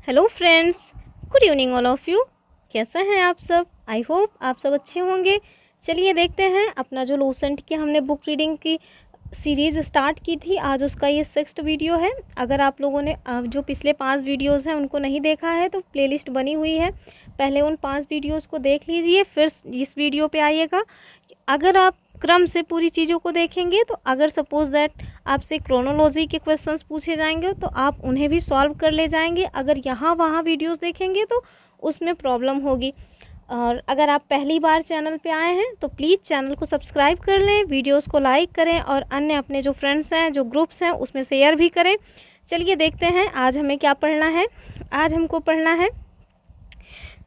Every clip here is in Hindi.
Hello friends, good evening all of you. कैसे हैं आप सब? आई होप आप सब अच्छे होंगे। चलिए देखते हैं अपना जो लूसेंट की हमने बुक रीडिंग की सीरीज़ स्टार्ट की थी, आज उसका ये 6th वीडियो है। अगर आप लोगों ने जो पिछले 5 वीडियोज़ हैं उनको नहीं देखा है तो प्लेलिस्ट बनी हुई है, पहले उन 5 वीडियोज़ को देख लीजिए, फिर इस वीडियो पे आइएगा। अगर आप क्रम से पूरी चीज़ों को देखेंगे तो अगर सपोज़ दैट आपसे क्रोनोलॉजी के क्वेश्चंस पूछे जाएंगे तो आप उन्हें भी सॉल्व कर ले जाएंगे। अगर यहाँ वहाँ वीडियोस देखेंगे तो उसमें प्रॉब्लम होगी। और अगर आप पहली बार चैनल पे आए हैं तो प्लीज़ चैनल को सब्सक्राइब कर लें, वीडियोस को लाइक करें और अन्य अपने जो फ्रेंड्स हैं, जो ग्रुप्स हैं, उसमें शेयर भी करें। चलिए देखते हैं आज हमें क्या पढ़ना है। आज हमको पढ़ना है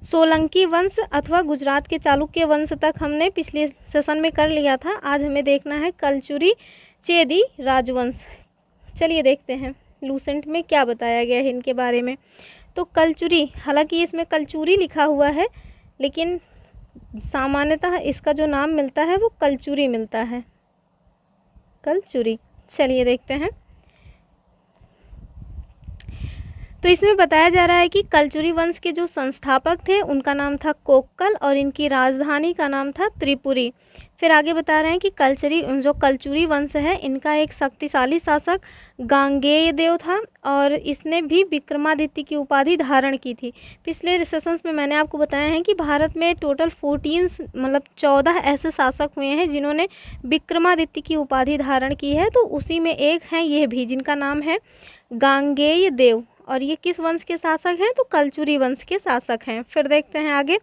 सोलंकी वंश अथवा गुजरात के चालुक्य वंश तक हमने पिछले सेशन में कर लिया था। आज हमें देखना है कलचुरी चेदी राजवंश। चलिए देखते हैं लूसेंट में क्या बताया गया है इनके बारे में। तो कलचुरी, हालांकि इसमें कलचुरी लिखा हुआ है लेकिन सामान्यतः इसका जो नाम मिलता है वो कलचुरी मिलता है, कलचुरी। चलिए देखते हैं। तो इसमें बताया जा रहा है कि कलचुरी वंश के जो संस्थापक थे उनका नाम था कोक्कल और इनकी राजधानी का नाम था त्रिपुरी। फिर आगे बता रहे हैं कि कलचुरी वंश है, इनका एक शक्तिशाली शासक गांगेय देव था और इसने भी विक्रमादित्य की उपाधि धारण की थी। पिछले सेशंस में मैंने आपको बताया है कि भारत में टोटल 14 ऐसे शासक हुए हैं जिन्होंने विक्रमादित्य की उपाधि धारण की है, तो उसी में एक हैं ये भी, जिनका नाम है गांगेय देव। और ये किस वंश के शासक हैं? तो कलचुरी वंश के शासक हैं। फिर देखते हैं आगे।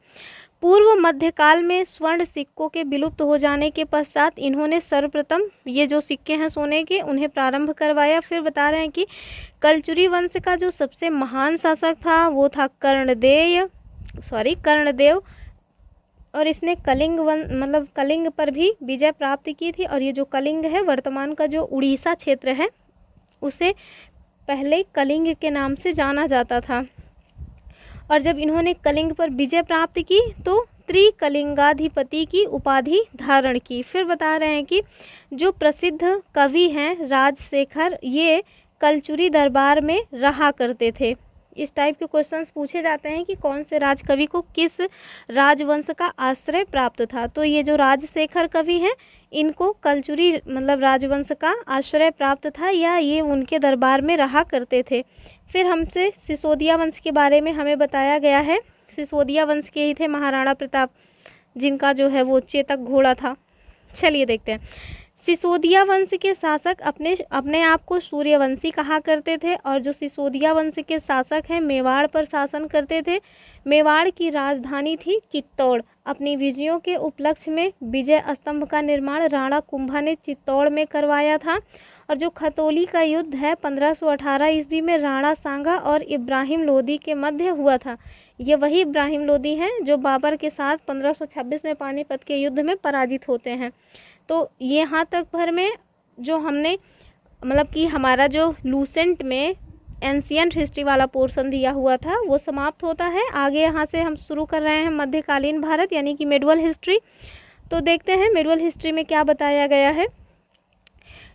पूर्व मध्यकाल में स्वर्ण सिक्कों के विलुप्त हो जाने के पश्चात इन्होंने सर्वप्रथम ये जो सिक्के हैं सोने के, उन्हें प्रारंभ करवाया। फिर बता रहे हैं कि कलचुरी वंश का जो सबसे महान शासक था वो था कर्णदेव, और इसने कलिंग पर भी विजय प्राप्त की थी। और ये जो कलिंग है, वर्तमान का जो उड़ीसा क्षेत्र है, उसे पहले कलिंग के नाम से जाना जाता था। और जब इन्होंने कलिंग पर विजय प्राप्त की तो त्रिकलिंगाधिपति की उपाधि धारण की। फिर बता रहे हैं कि जो प्रसिद्ध कवि हैं राजशेखर, ये कलचुरी दरबार में रहा करते थे। इस टाइप के क्वेश्चंस पूछे जाते हैं कि कौन से राजकवि को किस राजवंश का आश्रय प्राप्त था। तो ये जो राजशेखर कवि हैं, इनको कलचुरी राजवंश का आश्रय प्राप्त था या ये उनके दरबार में रहा करते थे। फिर हमसे सिसोदिया वंश के बारे में हमें बताया गया है। सिसोदिया वंश के ही थे महाराणा प्रताप, जिनका जो है वो चेतक घोड़ा था। चलिए देखते हैं। सिसोदिया वंश के शासक अपने आप को सूर्यवंशी कहा करते थे और जो सिसोदिया वंश के शासक हैं मेवाड़ पर शासन करते थे। मेवाड़ की राजधानी थी चित्तौड़। अपनी विजयों के उपलक्ष्य में विजय स्तंभ का निर्माण राणा कुंभा ने चित्तौड़ में करवाया था। और जो खतौली का युद्ध है 1518 ईस्वी में राणा सांगा और इब्राहिम लोदी के मध्य हुआ था। ये वही इब्राहिम लोदी हैं जो बाबर के साथ 1526 में पानीपत के युद्ध में पराजित होते हैं। तो यहाँ तक भर में जो हमने कि हमारा जो लूसेंट में एंशियंट हिस्ट्री वाला पोर्शन दिया हुआ था वो समाप्त होता है। आगे यहाँ से हम शुरू कर रहे हैं मध्यकालीन भारत यानी कि मिडवल हिस्ट्री। तो देखते हैं मिडवल हिस्ट्री में क्या बताया गया है।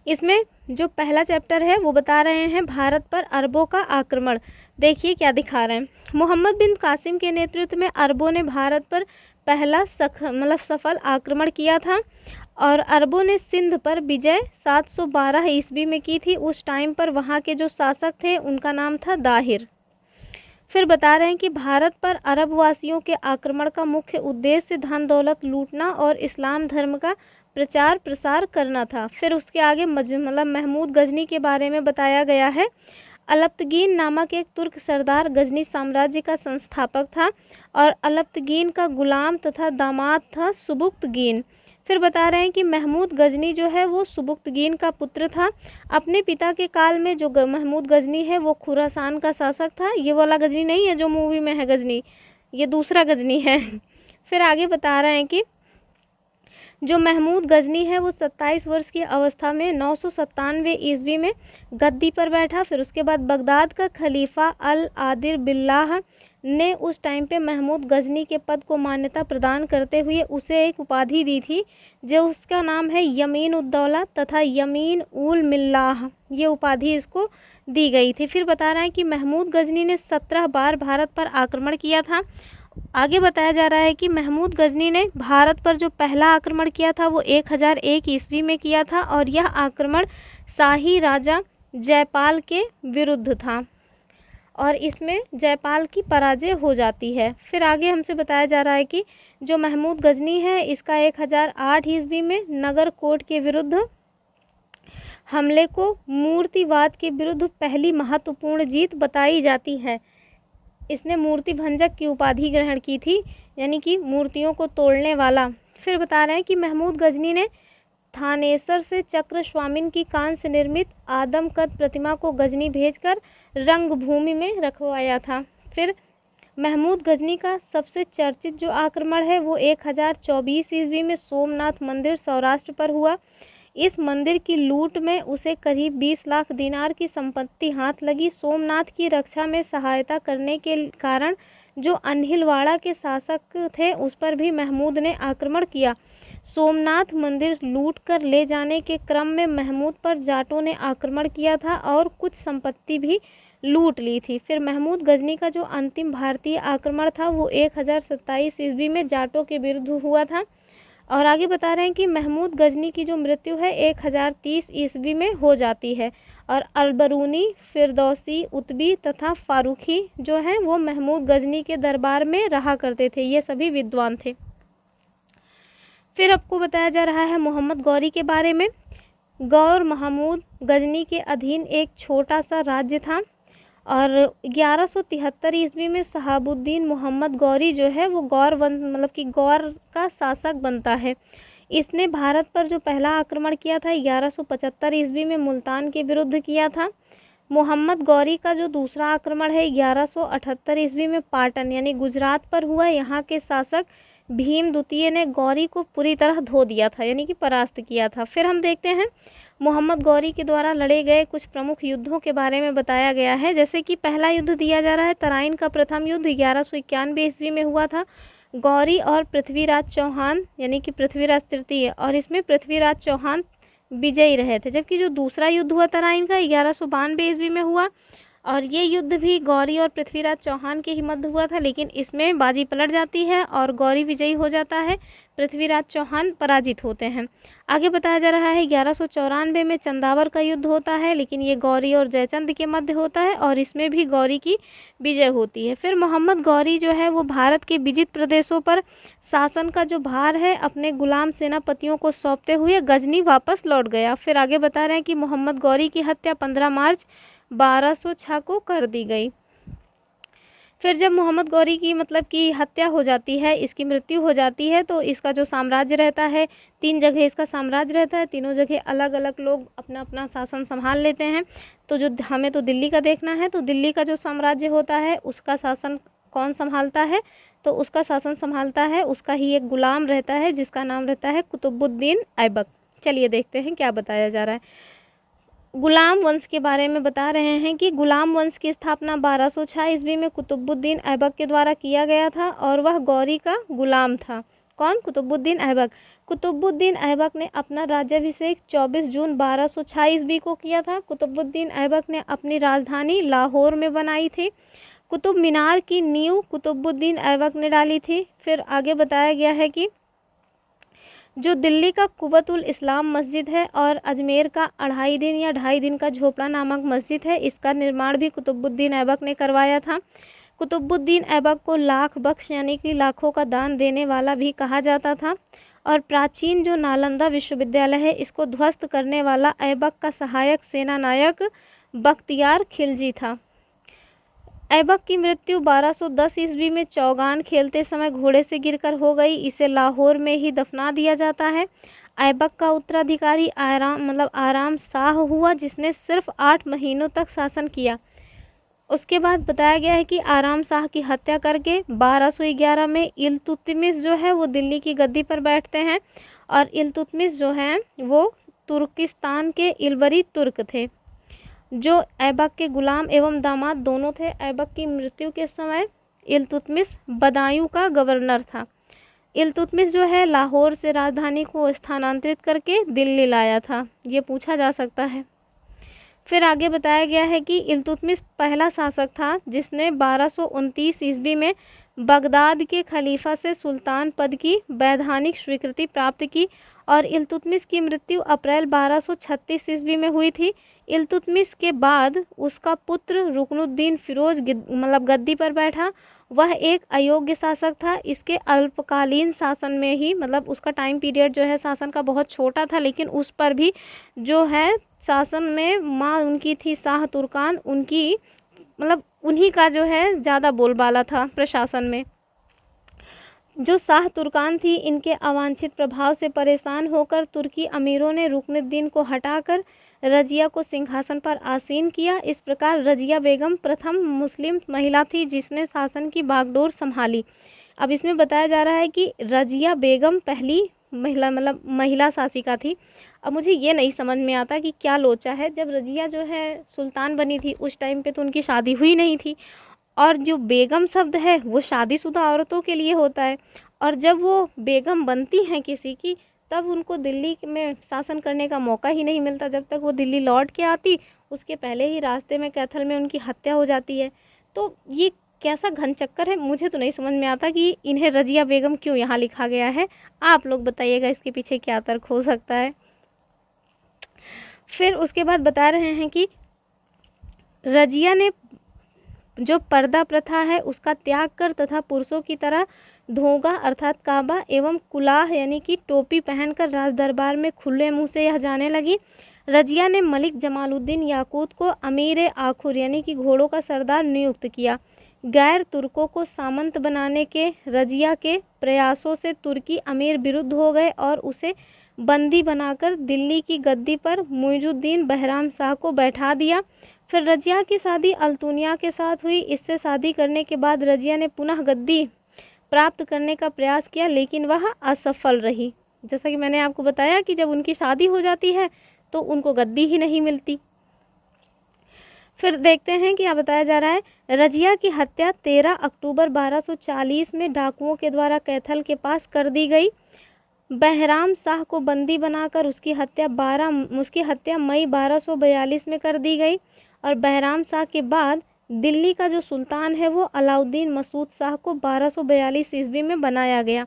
इसमें जो पहला चैप्टर है वो बता रहे हैं भारत पर अरबों का आक्रमण। देखिए क्या दिखा रहे हैं। मोहम्मद बिन कासिम के नेतृत्व में अरबों ने भारत पर पहला सफल आक्रमण किया था और अरबों ने सिंध पर विजय 712 ईस्वी में की थी। उस टाइम पर वहाँ के जो शासक थे उनका नाम था दाहिर। फिर बता रहे हैं कि भारत पर अरब वासियों के आक्रमण का मुख्य उद्देश्य धन दौलत लूटना और इस्लाम धर्म का प्रचार प्रसार करना था। फिर उसके आगे महमूद गजनी के बारे में बताया गया है। अलप्तगीन नामक एक तुर्क सरदार गजनी साम्राज्य का संस्थापक था और अलप्तगीन का गुलाम तथा दामाद था सुबुक्तगीन। फिर बता रहे हैं कि महमूद गजनी जो है वो सुबुक्तगीन का पुत्र था। अपने पिता के काल में जो महमूद गजनी है वो खुरासान का शासक था। ये वाला गजनी नहीं है जो मूवी में है गजनी, ये दूसरा गजनी है। फिर आगे बता रहे हैं कि जो महमूद गजनी है वो 27 वर्ष की अवस्था में 997 ईस्वी में गद्दी पर बैठा। फिर उसके बाद बगदाद का खलीफा अल आदिर बिल्लाह ने उस टाइम पे महमूद गजनी के पद को मान्यता प्रदान करते हुए उसे एक उपाधि दी थी जो उसका नाम है यमीन उद्दौला तथा यमीन उल मिल्लाह। ये उपाधि इसको दी गई थी। फिर बता रहा है कि महमूद गजनी ने 17 बार भारत पर आक्रमण किया था। आगे बताया जा रहा है कि महमूद गजनी ने भारत पर जो पहला आक्रमण किया था वो 1001 ईस्वी में किया था और यह आक्रमण शाही राजा जयपाल के विरुद्ध था और इसमें जयपाल की पराजय हो जाती है। फिर आगे हमसे बताया जा रहा है कि जो महमूद गजनी है इसका 1008 ईस्वी में नगरकोट के विरुद्ध हमले को मूर्तिवाद के विरुद्ध पहली महत्वपूर्ण जीत बताई जाती है। इसने मूर्ति भंजक की उपाधि ग्रहण की थी, यानी कि मूर्तियों को तोड़ने वाला। फिर बता रहे हैं कि महमूद गजनी ने थानेसर से चक्र स्वामिन की कांस्य निर्मित आदमकद प्रतिमा को गजनी भेजकर रंगभूमि में रखवाया था। फिर महमूद गजनी का सबसे चर्चित जो आक्रमण है वो 1024 ईस्वी में सोमनाथ मंदिर सौराष्ट्र पर हुआ। इस मंदिर की लूट में उसे करीब 20 लाख दिनार की संपत्ति हाथ लगी। सोमनाथ की रक्षा में सहायता करने के कारण जो अनहिलवाड़ा के शासक थे उस पर भी महमूद ने आक्रमण किया। सोमनाथ मंदिर लूट कर ले जाने के क्रम में महमूद पर जाटों ने आक्रमण किया था और कुछ संपत्ति भी लूट ली थी। फिर महमूद गजनी का जो अंतिम भारतीय आक्रमण था वो 1027 ईस्वी में जाटों के विरुद्ध हुआ था। और आगे बता रहे हैं कि महमूद गजनी की जो मृत्यु है 1030 ईस्वी में हो जाती है और अलबरूनी, फिरदौसी, उतबी तथा फारूकी जो हैं वो महमूद गजनी के दरबार में रहा करते थे। ये सभी विद्वान थे। फिर आपको बताया जा रहा है मोहम्मद गौरी के बारे में। गौर महमूद गजनी के अधीन एक छोटा सा राज्य था और 1173 ईस्वी में शहाबुद्दीन मोहम्मद गौरी जो है वो गौर मतलब कि गौर का शासक बनता है। इसने भारत पर जो पहला आक्रमण किया था 1175 ईस्वी में मुल्तान के विरुद्ध किया था। मोहम्मद गौरी का जो दूसरा आक्रमण है 1178 ईस्वी में पाटन यानी गुजरात पर हुआ। यहाँ के शासक भीम द्वितीय ने गौरी को पूरी तरह धो दिया था, यानी कि परास्त किया था। फिर हम देखते हैं मोहम्मद गौरी के द्वारा लड़े गए कुछ प्रमुख युद्धों के बारे में बताया गया है। जैसे कि पहला युद्ध दिया जा रहा है तराइन का प्रथम युद्ध 1191 ईस्वी में हुआ था। गौरी और पृथ्वीराज चौहान यानी कि पृथ्वीराज तृतीय, और इसमें पृथ्वीराज चौहान विजयी रहे थे। जबकि जो दूसरा युद्ध हुआ तराइन का 1192 ईस्वी में हुआ और ये युद्ध भी गौरी और पृथ्वीराज चौहान के ही मध्य हुआ था, लेकिन इसमें बाजी पलट जाती है और गौरी विजयी हो जाता है, पृथ्वीराज चौहान पराजित होते हैं। आगे बताया जा रहा है 1194 में चंदावर का युद्ध होता है, लेकिन ये गौरी और जयचंद के मध्य होता है और इसमें भी गौरी की विजय होती है। फिर मोहम्मद गौरी जो है वो भारत के विजित प्रदेशों पर शासन का जो भार है अपने गुलाम सेनापतियों को सौंपते हुए गजनी वापस लौट गया। फिर आगे बता रहे हैं कि मोहम्मद गौरी की हत्या 15 मार्च 1206 को कर दी गई। फिर जब मोहम्मद गौरी की मतलब कि हत्या हो जाती है, इसकी मृत्यु हो जाती है, तो इसका जो साम्राज्य रहता है 3 जगह इसका साम्राज्य रहता है, तीनों जगह अलग अलग लोग अपना अपना शासन संभाल लेते हैं। तो जो हमें तो दिल्ली का देखना है, तो दिल्ली का जो साम्राज्य होता है उसका शासन कौन संभालता है, तो उसका शासन संभालता है उसका ही एक गुलाम रहता है जिसका नाम रहता है कुतुबुद्दीन ऐबक। चलिए देखते हैं क्या बताया जा रहा है। गुलाम वंश के बारे में बता रहे हैं कि गुलाम वंश की स्थापना 1206 ईस्वी में कुतुबुद्दीन ऐबक के द्वारा किया गया था और वह गौरी का गुलाम था। कौन? कुतुबुद्दीन ऐबक। कुतुबुद्दीन ऐबक ने अपना राज्याभिषेक 24 जून 1206 ईस्वी को किया था। कुतुबुद्दीन ऐबक ने अपनी राजधानी लाहौर में बनाई थी। कुतुब मीनार की नींव कुतुबुद्दीन ऐबक ने डाली थी। फिर आगे बताया गया है कि जो दिल्ली का कुव्वतुल इस्लाम मस्जिद है और अजमेर का 2.5 दिन या 2.5 दिन का झोपड़ा नामक मस्जिद है, इसका निर्माण भी कुतुबुद्दीन ऐबक ने करवाया था। कुतुबुद्दीन ऐबक को लाख बख्श यानी कि लाखों का दान देने वाला भी कहा जाता था। और प्राचीन जो नालंदा विश्वविद्यालय है इसको ध्वस्त करने वाला ऐबक का सहायक सेना नायक बख्तियार खिलजी था। ऐबक की मृत्यु 1210 ईस्वी में चौगान खेलते समय घोड़े से गिरकर हो गई। इसे लाहौर में ही दफना दिया जाता है। ऐबक का उत्तराधिकारी आराम शाह हुआ जिसने सिर्फ 8 महीनों तक शासन किया। उसके बाद बताया गया है कि आराम शाह की हत्या करके 1211 में इल्तुतमिश जो है वो दिल्ली की गद्दी पर बैठते हैं और इल्तुतमिश जो हैं वो तुर्किस्तान के इलबरी तुर्क थे जो ऐबक के गुलाम एवं दामाद दोनों थे। ऐबक की मृत्यु के समय इल्तुतमिश बदायूं का गवर्नर था। इल्तुतमिश जो है लाहौर से राजधानी को स्थानांतरित करके दिल्ली लाया था, ये पूछा जा सकता है। फिर आगे बताया गया है कि इल्तुतमिश पहला शासक था जिसने 1229 ईस्वी में बगदाद के खलीफा से सुल्तान पद की वैधानिक स्वीकृति प्राप्त की और इल्तुतमिश की मृत्यु अप्रैल 1236 ईस्वी में हुई थी। इल्तुतमिश के बाद उसका पुत्र रुकनुद्दीन फिरोज मतलब गद्दी पर बैठा। वह एक अयोग्य शासक था। इसके अल्पकालीन शासन में ही मतलब उसका टाइम पीरियड जो है शासन का बहुत छोटा था, लेकिन उस पर भी जो है शासन में माँ उनकी थी शाह तुर्कान, उनकी मतलब उन्हीं का जो है ज़्यादा बोलबाला था प्रशासन में। जो शाह तुर्कान थी, इनके अवांछित प्रभाव से परेशान होकर तुर्की अमीरों ने रुकनुद्दीन को हटाकर रजिया को सिंहासन पर आसीन किया। इस प्रकार रजिया बेगम प्रथम मुस्लिम महिला थी जिसने शासन की बागडोर संभाली। अब इसमें बताया जा रहा है कि रजिया बेगम पहली महिला मतलब महिला शासिका थी। अब मुझे ये नहीं समझ में आता कि क्या लोचा है, जब रजिया जो है सुल्तान बनी थी उस टाइम पे तो उनकी शादी हुई नहीं थी, और जो बेगम शब्द है वो शादीशुदा औरतों के लिए होता है, और जब वो बेगम बनती हैं किसी की तब उनको दिल्ली में शासन करने का मौका ही नहीं मिलता। जब तक वो दिल्ली लौट के आती उसके पहले ही रास्ते में कैथल में उनकी हत्या हो जाती है। तो ये कैसा घन चक्कर है, मुझे तो नहीं समझ में आता कि इन्हें रजिया बेगम क्यों यहाँ लिखा गया है। आप लोग बताइएगा इसके पीछे क्या तर्क हो सकता है। फिर उसके बाद बता रहे हैं कि रजिया ने जो पर्दा प्रथा है उसका त्याग कर तथा पुरुषों की तरह धोगा अर्थात काबा एवं कुलाह यानी कि टोपी पहनकर राज दरबार में खुले मुंह से यह जाने लगी। रजिया ने मलिक जमालुद्दीन याकूत को अमीर आखुर यानी कि घोड़ों का सरदार नियुक्त किया। गैर तुर्कों को सामंत बनाने के रजिया के प्रयासों से तुर्की अमीर विरुद्ध हो गए और उसे बंदी बनाकर दिल्ली की गद्दी पर मुइजुद्दीन बहराम शाह को बैठा दिया। फिर रजिया की शादी अल्तुनिया के साथ हुई। इससे शादी करने के बाद रजिया ने पुनः गद्दी प्राप्त करने का प्रयास किया लेकिन वह असफल रही। जैसा कि मैंने आपको बताया कि जब उनकी शादी हो जाती है तो उनको गद्दी ही नहीं मिलती। फिर देखते हैं क्या बताया जा रहा है। रजिया की हत्या 13 अक्टूबर 1240 में डाकुओं के द्वारा कैथल के पास कर दी गई। बहराम शाह को बंदी बनाकर उसकी हत्या मई 1242 में कर दी गई और बहराम शाह के बाद दिल्ली का जो सुल्तान है वो अलाउद्दीन मसूद शाह को 1242 ईस्वी में बनाया गया।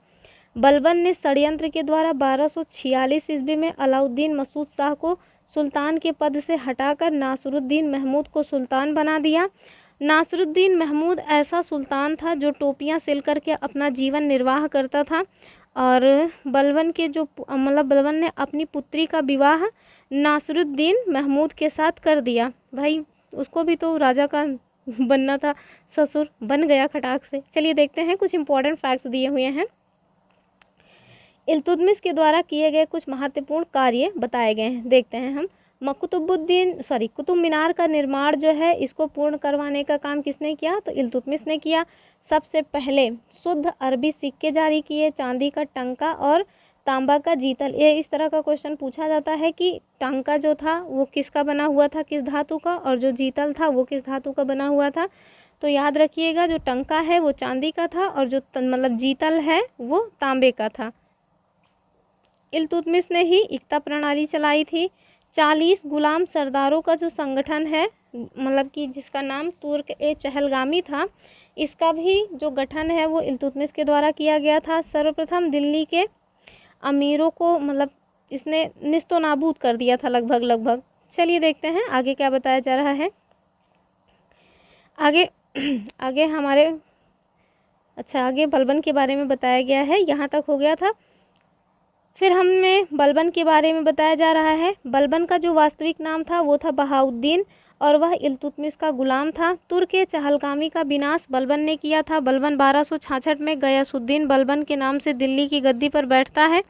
बलबन ने षड्यंत्र के द्वारा 1246 ईस्वी में अलाउद्दीन मसूद शाह को सुल्तान के पद से हटाकर नासरुद्दीन महमूद को सुल्तान बना दिया। नासरुद्दीन महमूद ऐसा सुल्तान था जो टोपियां सिल करके अपना जीवन निर्वाह करता था और बलबन ने अपनी पुत्री का विवाह नासरुद्दीन महमूद के साथ कर दिया। भाई उसको भी तो राजा का बनना था, ससुर बन गया खटाक से। चलिए देखते हैं कुछ इंपॉर्टेंट फैक्ट्स दिए हुए हैं। इल्तुतमिश के द्वारा किए गए कुछ महत्वपूर्ण कार्य बताए गए हैं, देखते हैं हम। कुतुब मीनार का निर्माण जो है इसको पूर्ण करवाने का काम किसने किया, तो इल्तुतमिश ने किया। सबसे पहले शुद्ध अरबी सिक्के जारी किए, चांदी का टंका और तांबा का जीतल। ये इस तरह का क्वेश्चन पूछा जाता है कि टंका जो था वो किसका बना हुआ था, किस धातु का, और जो जीतल था वो किस धातु का बना हुआ था। तो याद रखिएगा जो टंका है वो चांदी का था और जो जीतल है वो तांबे का था। इल्तुतमिश ने ही इक्ता प्रणाली चलाई थी। 40 गुलाम सरदारों का जो संगठन है कि जिसका नाम तुर्क ए चहलगामी था, इसका भी जो गठन है वो इल्तुतमिश के द्वारा किया गया था। सर्वप्रथम दिल्ली के अमीरों को इसने निस्तो नाबूद कर दिया था लगभग। चलिए देखते हैं आगे क्या बताया जा रहा है। आगे आगे बलबन के बारे में बताया गया है, यहाँ तक हो गया था। फिर हमें बलबन के बारे में बताया जा रहा है। बलबन का जो वास्तविक नाम था वो था बहाउद्दीन और वह इल्तुतमिश का गुलाम था। तुर्क चहलगामी का विनाश बलबन ने किया था। बलबन 1266 में गयासुद्दीन बलबन के नाम से दिल्ली की गद्दी पर बैठता है।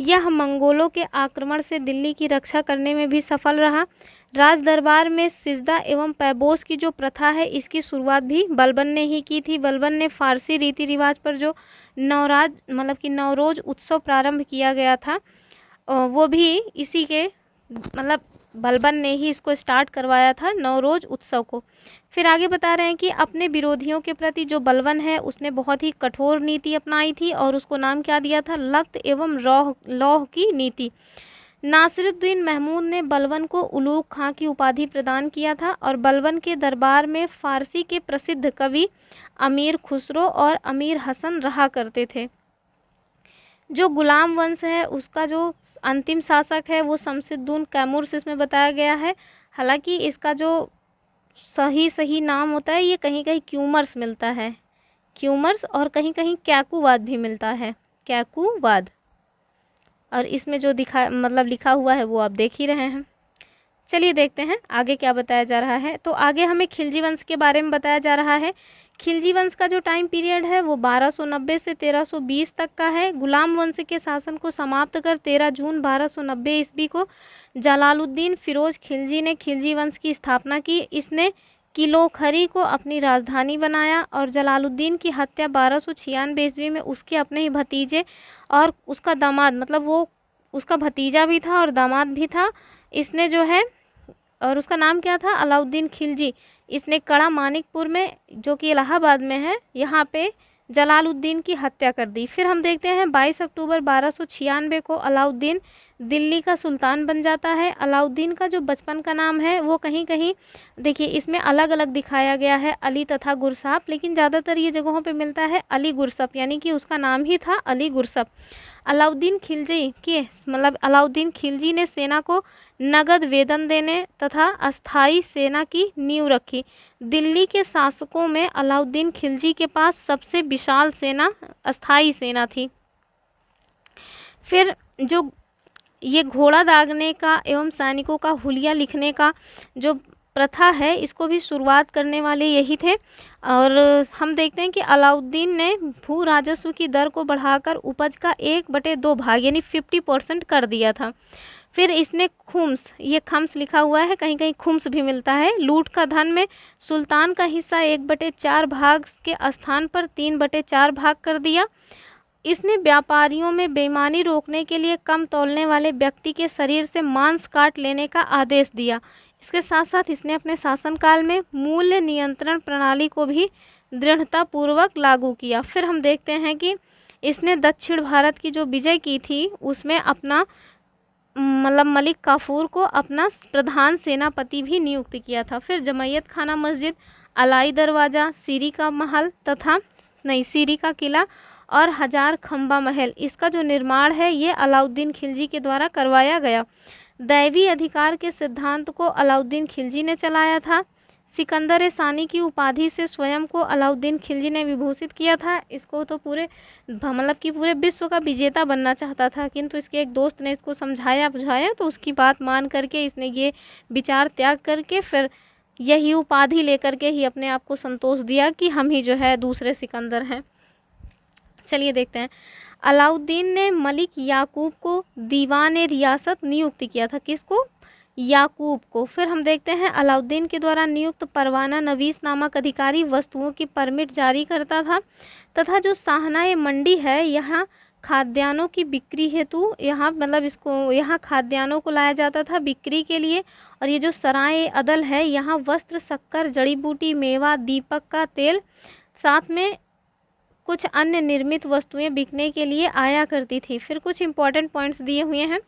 यह मंगोलों के आक्रमण से दिल्ली की रक्षा करने में भी सफल रहा। राज दरबार में सिजदा एवं पैबोस की जो प्रथा है इसकी शुरुआत भी बलबन ने ही की थी। बलबन ने फारसी रीति रिवाज पर जो नवरोज उत्सव प्रारंभ किया गया था वो भी इसी के बलबन ने ही इसको स्टार्ट करवाया था, नवरोज उत्सव को। फिर आगे बता रहे हैं कि अपने विरोधियों के प्रति जो बलबन है उसने बहुत ही कठोर नीति अपनाई थी और उसको नाम क्या दिया था, लख्त एवं लौह की नीति। नासिरुद्दीन महमूद ने बलबन को उलूग खां की उपाधि प्रदान किया था और बलबन के दरबार में फ़ारसी के प्रसिद्ध कवि अमीर खुसरो और अमीर हसन रहा करते थे। जो गुलाम वंश है उसका जो अंतिम शासक है वो शमसुद्दीन कैमूर्स इसमें बताया गया है। हालांकि इसका जो सही नाम होता है ये कहीं कहीं क्यूमर्स मिलता है, क्यूमर्स, और कहीं कहीं कैकुवाद भी मिलता है, कैकुवाद। और इसमें जो लिखा हुआ है वो आप देख ही रहे हैं। चलिए देखते हैं आगे क्या बताया जा रहा है। तो आगे हमें खिलजी वंश के बारे में बताया जा रहा है। खिलजी वंश का जो टाइम पीरियड है वो 1290 से 1320 तक का है। गुलाम वंश के शासन को समाप्त कर 13 जून 1290 ईस्वी को जलालुद्दीन फिरोज खिलजी ने खिलजी वंश की स्थापना की। इसने किलोखरी को अपनी राजधानी बनाया और जलालुद्दीन की हत्या 1296 ईस्वी में उसके अपने ही भतीजे और उसका दामाद, मतलब वो उसका भतीजा भी था और दामाद भी था, इसने जो है, और उसका नाम क्या था, अलाउद्दीन खिलजी, इसने कड़ा मानिकपुर में जो कि इलाहाबाद में है यहाँ पे जलालुद्दीन की हत्या कर दी। फिर हम देखते हैं 22 अक्टूबर 1296 को अलाउद्दीन दिल्ली का सुल्तान बन जाता है। अलाउद्दीन का जो बचपन का नाम है वो कहीं कहीं देखिए इसमें अलग अलग दिखाया गया है, अली तथा गुरसाप, लेकिन ज़्यादातर ये जगहों पे मिलता है अली गुरसप, यानी कि उसका नाम ही था अली गुरसप। अलाउद्दीन खिलजी ने सेना को नगद वेतन देने तथा अस्थाई सेना की नींव रखी। दिल्ली के शासकों में अलाउद्दीन खिलजी के पास सबसे विशाल सेना अस्थाई सेना थी। फिर जो ये घोड़ा दागने का एवं सैनिकों का हुलिया लिखने का जो प्रथा है इसको भी शुरुआत करने वाले यही थे। और हम देखते हैं कि अलाउद्दीन ने भू राजस्व की दर को बढ़ाकर उपज का 1/2 भाग यानी 50% कर दिया था। फिर इसने खुम्स, ये खम्स लिखा हुआ है, कहीं कहीं खुम्स भी मिलता है, लूट का धन में सुल्तान का हिस्सा 1/4 भाग के स्थान पर 3/4 भाग कर दिया। इसने व्यापारियों में बेईमानी रोकने के लिए कम तौलने वाले व्यक्ति के शरीर से मांस काट लेने का आदेश दिया। इसके साथ साथ इसने अपने शासनकाल में मूल्य नियंत्रण प्रणाली को भी दृढ़तापूर्वक लागू किया। फिर हम देखते हैं कि इसने दक्षिण भारत की जो विजय की थी उसमें अपना मलिक काफूर को अपना प्रधान सेनापति भी नियुक्त किया था। फिर जमैयत खाना मस्जिद, अलाई दरवाज़ा, सीरी का किला और हजार खंबा महल, इसका जो निर्माण है ये अलाउद्दीन खिलजी के द्वारा करवाया गया। दैवी अधिकार के सिद्धांत को अलाउद्दीन खिलजी ने चलाया था। सिकंदर सानी की उपाधि से स्वयं को अलाउद्दीन खिलजी ने विभूषित किया था। इसको तो पूरे पूरे विश्व का विजेता बनना चाहता था, किंतु इसके एक दोस्त ने इसको समझाया बुझाया तो उसकी बात मान करके इसने ये विचार त्याग करके फिर यही उपाधि लेकर के ही अपने आप को संतोष दिया कि हम ही जो है दूसरे सिकंदर हैं। चलिए देखते हैं। अलाउद्दीन ने मलिक याकूब को दीवान रियासत नियुक्त किया था। किसको? याकूब को। फिर हम देखते हैं अलाउद्दीन के द्वारा नियुक्त परवाना नवीस नामक अधिकारी वस्तुओं की परमिट जारी करता था तथा जो शाहनाए मंडी है यहाँ खाद्यान्नों की बिक्री हेतु यहाँ खाद्यान्नों को लाया जाता था बिक्री के लिए। और ये जो सराय अदल है यहाँ वस्त्र, शक्कर, जड़ी बूटी, मेवा, दीपक का तेल, साथ में कुछ अन्य निर्मित वस्तुएं बिकने के लिए आया करती थी। फिर कुछ इम्पॉर्टेंट पॉइंट्स दिए हुए हैं,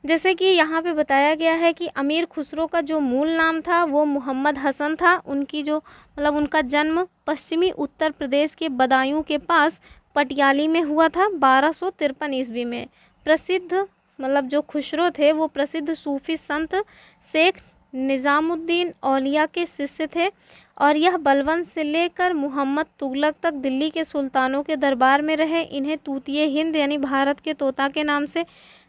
जैसे कि यहाँ पे बताया गया है कि अमीर खुसरो का जो मूल नाम था वो मोहम्मद हसन था। उनकी जो उनका जन्म पश्चिमी उत्तर प्रदेश के बदायूं के पास पटियाली में हुआ था 1253 ईस्वी में। प्रसिद्ध जो खुसरो थे वो प्रसिद्ध सूफी संत शेख निज़ामुद्दीन औलिया के शिष्य थे और यह बलबन से लेकर मोहम्मद तुगलक तक दिल्ली के सुल्तानों के दरबार में रहे। इन्हें तूतिए हिंद यानी भारत के तोता के नाम से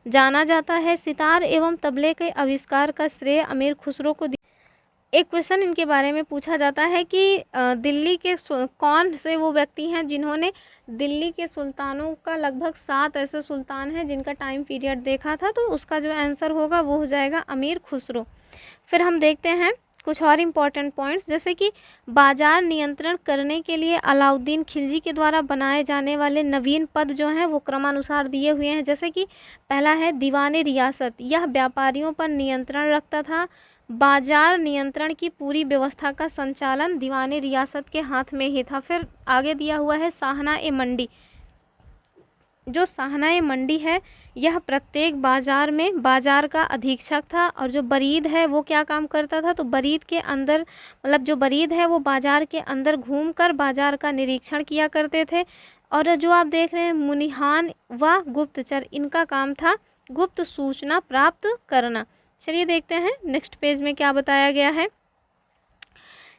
जाना जाता है। सितार एवं तबले के आविष्कार का श्रेय अमीर खुसरो को एक क्वेश्चन इनके बारे में पूछा जाता है कि दिल्ली के कौन से वो व्यक्ति हैं जिन्होंने दिल्ली के सुल्तानों का लगभग 7 ऐसे सुल्तान हैं जिनका टाइम पीरियड देखा था, तो उसका जो आंसर होगा वो हो जाएगा अमीर खुसरो। फिर हम देखते हैं कुछ और इम्पॉर्टेंट पॉइंट्स, जैसे कि बाजार नियंत्रण करने के लिए अलाउद्दीन खिलजी के द्वारा बनाए जाने वाले नवीन पद जो हैं वो क्रमानुसार दिए हुए हैं। जैसे कि पहला है दीवान रियासत, यह व्यापारियों पर नियंत्रण रखता था। बाजार नियंत्रण की पूरी व्यवस्था का संचालन दीवान रियासत के हाथ में ही था। फिर आगे दिया हुआ है शाहनाए मंडी। जो शाहनाए मंडी है यह प्रत्येक बाजार में बाजार का अधीक्षक था। और जो बरीद है वो क्या काम करता था, तो बरीद के अंदर मतलब जो बरीद है वो बाजार के अंदर घूमकर बाजार का निरीक्षण किया करते थे। और जो आप देख रहे हैं मुनिहान व गुप्तचर, इनका काम था गुप्त सूचना प्राप्त करना। चलिए देखते हैं नेक्स्ट पेज में क्या बताया गया है।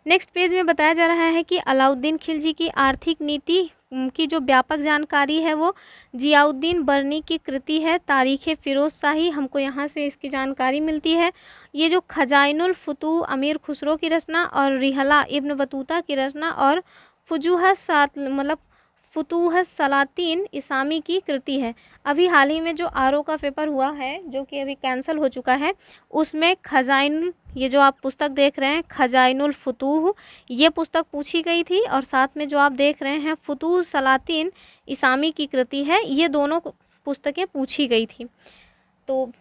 नेक्स्ट पेज में बताया जा रहा है कि अलाउद्दीन खिलजी की आर्थिक नीति की जो व्यापक जानकारी है वो जियाउद्दीन बर्नी की कृति है तारीख़ फ़िरोज़ शाही, हमको यहाँ से इसकी जानकारी मिलती है। ये जो खजाइनुल फुतूह अमीर खुसरो की रचना और रिहला इब्न बतूता की रचना और फुतूह सलातीन इसामी की कृति है। अभी हाल ही में जो आरओ का पेपर हुआ है जो कि अभी कैंसिल हो चुका है, उसमें खजाइन, ये जो आप पुस्तक देख रहे हैं खजाइनुल फुतूह, ये पुस्तक पूछी गई थी। और साथ में जो आप देख रहे हैं फुतूह सलातीन इसामी की कृति है, ये दोनों पुस्तकें पूछी गई थी। तो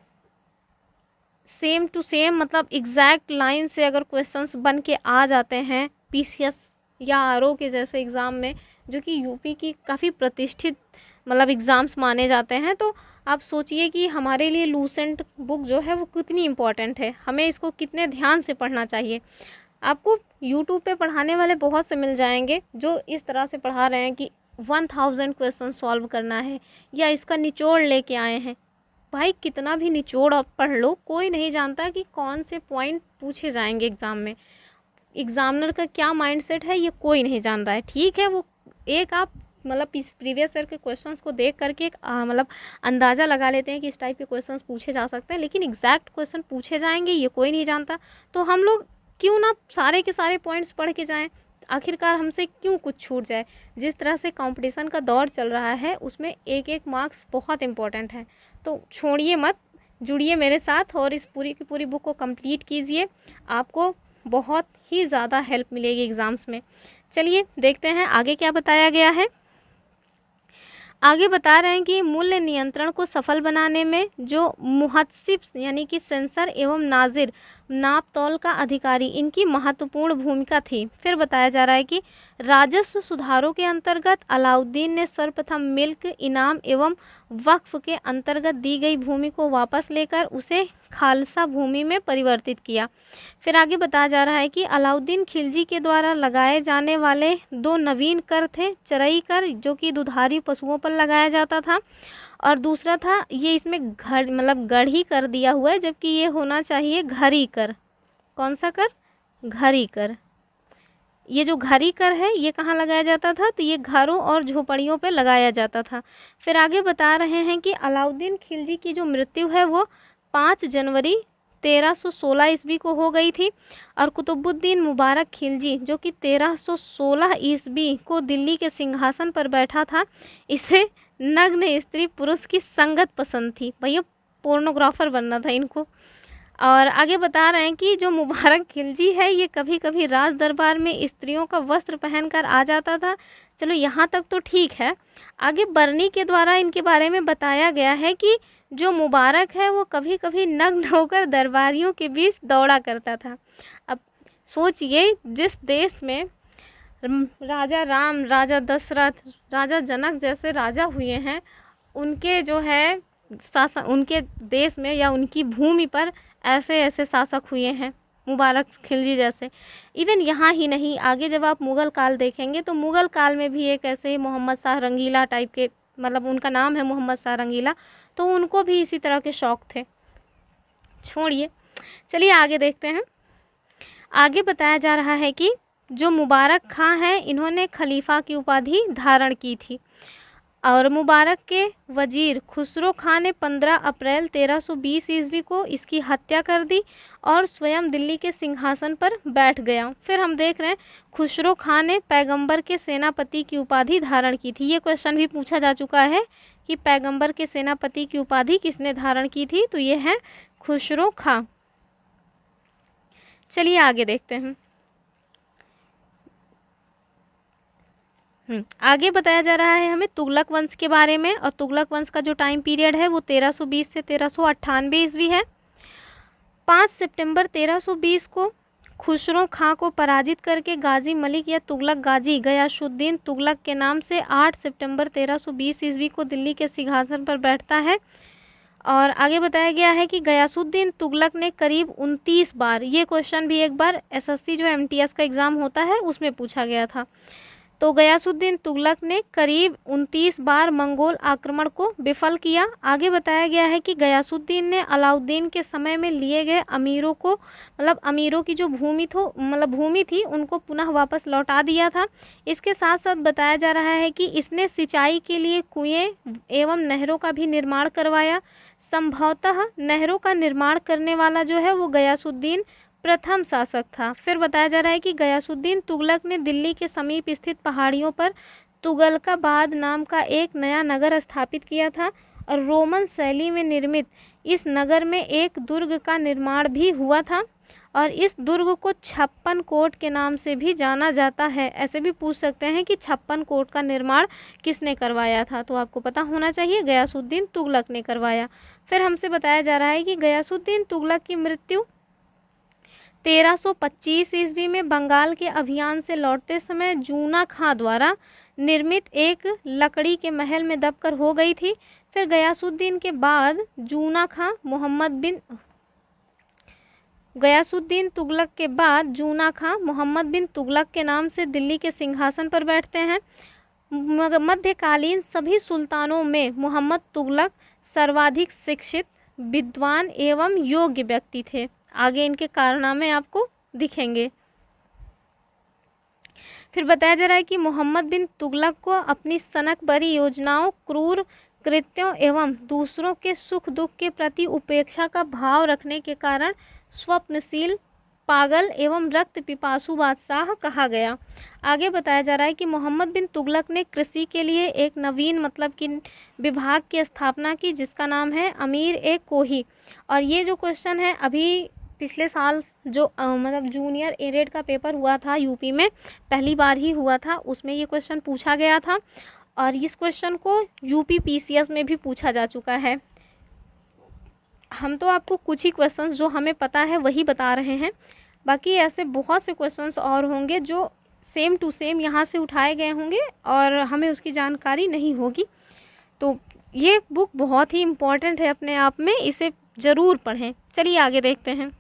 सेम टू सेम मतलब एग्जैक्ट लाइन से अगर क्वेश्चंस बन के आ जाते हैं पीसीएस या आरओ के जैसे एग्ज़ाम में, जो कि यूपी की काफ़ी प्रतिष्ठित मतलब एग्ज़ाम्स माने जाते हैं, तो आप सोचिए कि हमारे लिए लूसेंट बुक जो है वो कितनी इम्पॉर्टेंट है, हमें इसको कितने ध्यान से पढ़ना चाहिए। आपको यूट्यूब पे पढ़ाने वाले बहुत से मिल जाएंगे जो इस तरह से पढ़ा रहे हैं कि 1000 क्वेश्चन सॉल्व करना है या इसका निचोड़ लेके आए हैं। भाई कितना भी निचोड़ आप पढ़ लो, कोई नहीं जानता कि कौन से पॉइंट पूछे जाएंगे एग्ज़ाम में। एग्ज़ामिनर का क्या माइंडसेट है ये कोई नहीं जान रहा है। ठीक है, वो एक आप मतलब प्रीवियस ईयर के क्वेश्चंस को देख करके एक मतलब अंदाज़ा लगा लेते हैं कि इस टाइप के क्वेश्चंस पूछे जा सकते हैं, लेकिन एग्जैक्ट क्वेश्चन पूछे जाएंगे ये कोई नहीं जानता। तो हम लोग क्यों ना सारे के सारे पॉइंट्स पढ़ के जाएं, आखिरकार हमसे क्यों कुछ छूट जाए। जिस तरह से कंपटीशन का दौर चल रहा है उसमें एक एक मार्क्स बहुत इंपॉर्टेंट है, तो छोड़िए मत, जुड़िए मेरे साथ और इस पूरी की पूरी बुक को कंप्लीट कीजिए, आपको बहुत ही ज़्यादा हेल्प मिलेगी एग्ज़ाम्स में। चलिए देखते हैं आगे क्या बताया गया है। आगे बता रहे हैं कि मूल्य नियंत्रण को सफल बनाने में जो मुहत्सिब यानी कि सेंसर एवं नाजिर नाप तौल का अधिकारी, इनकी महत्वपूर्ण भूमिका थी। फिर बताया जा रहा है कि राजस्व सुधारों के अंतर्गत अलाउद्दीन ने सर्वप्रथम मिल्क इनाम एवं वक्फ के अंतर्गत दी गई भूमि को वापस लेकर उसे खालसा भूमि में परिवर्तित किया। फिर आगे बताया जा रहा है कि अलाउद्दीन खिलजी के द्वारा लगाए जाने वाले 2 नवीन कर थे, चरई कर जो कि दुधारी पशुओं पर लगाया जाता था, और दूसरा था ये इसमें गढ़ी कर दिया हुआ है, जबकि ये होना चाहिए घरी कर। कौन सा कर? घरी कर। ये जो घरी कर है ये कहाँ लगाया जाता था, तो ये घरों और झोपड़ियों पे लगाया जाता था। फिर आगे बता रहे हैं कि अलाउद्दीन खिलजी की जो मृत्यु है वो 5 जनवरी 1316 ईस्वी को हो गई थी, और कुतुबुद्दीन मुबारक खिलजी जो कि 1316 ईस्वी को दिल्ली के सिंहासन पर बैठा था, इसे नग्न स्त्री पुरुष की संगत पसंद थी। भैया पोर्नोग्राफर बनना था इनको। और आगे बता रहे हैं कि जो मुबारक खिलजी है ये कभी कभी राज दरबार में स्त्रियों का वस्त्र पहनकर आ जाता था। चलो यहाँ तक तो ठीक है। आगे बर्नी के द्वारा इनके बारे में बताया गया है कि जो मुबारक है वो कभी कभी नग्न होकर दरबारियों के बीच दौड़ा करता था। अब सोचिए जिस देश में राजा राम, राजा दशरथ, राजा जनक जैसे राजा हुए हैं, उनके जो है शासन, उनके देश में या उनकी भूमि पर ऐसे ऐसे शासक हुए हैं मुबारक खिलजी जैसे। इवन यहाँ ही नहीं, आगे जब आप मुग़ल काल देखेंगे तो मुग़ल काल में भी एक ऐसे ही मोहम्मद शाह रंगीला टाइप के, मतलब उनका नाम है मोहम्मद शाह रंगीला, तो उनको भी इसी तरह के शौक़ थे। छोड़िए, चलिए आगे देखते हैं। आगे बताया जा रहा है कि जो मुबारक खां हैं इन्होंने खलीफा की उपाधि धारण की थी, और मुबारक के वजीर खुसरो खां ने 15 अप्रैल 1320 ईस्वी को इसकी हत्या कर दी और स्वयं दिल्ली के सिंहासन पर बैठ गया। फिर हम देख रहे हैं खुसरो खां ने पैगंबर के सेनापति की उपाधि धारण की थी। ये क्वेश्चन भी पूछा जा चुका है कि पैगंबर के सेनापति की उपाधि किसने धारण की थी, तो ये है खुसरो खां। चलिए आगे देखते हैं। आगे बताया जा रहा है हमें तुगलक वंश के बारे में, और तुगलक वंश का जो टाइम पीरियड है वो 1320 से 1398 ईस्वी है। 5 सितंबर 1320 को खुसरो खां को पराजित करके गाजी मलिक या तुगलक गाजी गयासुद्दीन तुगलक के नाम से 8 सितंबर 1320 ईस्वी को दिल्ली के सिंहासन पर बैठता है। और आगे बताया गया है कि गयासुद्दीन तुगलक ने करीब 29 बार, ये क्वेश्चन भी एक बार एसएससी जो एमटीएस का एग्ज़ाम होता है उसमें पूछा गया था, तो गयासुद्दीन तुगलक ने करीब 29 बार मंगोल आक्रमण को विफल किया। आगे बताया गया है कि गयासुद्दीन ने अलाउद्दीन के समय में लिए गए अमीरों को, मतलब अमीरों की जो भूमि थी उनको पुनः वापस लौटा दिया था। इसके साथ साथ बताया जा रहा है कि इसने सिंचाई के लिए कुएं एवं नहरों का भी निर्माण करवाया। संभवतः नहरों का निर्माण करने वाला जो है वो गयासुद्दीन प्रथम शासक था। फिर बताया जा रहा है कि गयासुद्दीन तुगलक ने दिल्ली के समीप स्थित पहाड़ियों पर तुगलकाबाद नाम का एक नया नगर स्थापित किया था और रोमन शैली में निर्मित इस नगर में एक दुर्ग का निर्माण भी हुआ था और इस दुर्ग को 56 कोट के नाम से भी जाना जाता है। ऐसे भी पूछ सकते हैं कि 56 कोट का निर्माण किसने करवाया था, तो आपको पता होना चाहिए गयासुद्दीन तुगलक ने करवाया। फिर हमसे बताया जा रहा है कि गयासुद्दीन तुगलक की मृत्यु 1325 ईस्वी में बंगाल के अभियान से लौटते समय जूना खां द्वारा निर्मित एक लकड़ी के महल में दबकर हो गई थी। फिर गयासुद्दीन तुगलक के बाद जूना खां मोहम्मद बिन तुगलक के नाम से दिल्ली के सिंहासन पर बैठते हैं। मध्यकालीन सभी सुल्तानों में मोहम्मद तुगलक सर्वाधिक शिक्षित, विद्वान एवं योग्य व्यक्ति थे। आगे इनके कारनामे आपको दिखेंगे। फिर बताया जा रहा है कि मोहम्मद बिन तुगलक को अपनी सनक भरी योजनाओं, क्रूर कृत्यों एवं दूसरों के सुख दुख के प्रति उपेक्षा का भाव रखने के कारण स्वप्नशील, पागल एवं रक्त पिपासु बादशाह कहा गया। आगे बताया जा रहा है कि मोहम्मद बिन तुगलक ने कृषि के लिए एक नवीन मतलब कि विभाग की स्थापना की जिसका नाम है अमीर ए कोही। और ये जो क्वेश्चन है अभी पिछले साल जो मतलब जूनियर एडेड का पेपर हुआ था यूपी में, पहली बार ही हुआ था, उसमें ये क्वेश्चन पूछा गया था और इस क्वेश्चन को यूपी पीसीएस में भी पूछा जा चुका है। हम तो आपको कुछ ही क्वेश्चंस जो हमें पता है वही बता रहे हैं, बाकी ऐसे बहुत से क्वेश्चंस और होंगे जो सेम टू सेम यहाँ से उठाए गए होंगे और हमें उसकी जानकारी नहीं होगी। तो ये बुक बहुत ही इम्पॉर्टेंट है अपने आप में, इसे ज़रूर पढ़ें। चलिए आगे देखते हैं।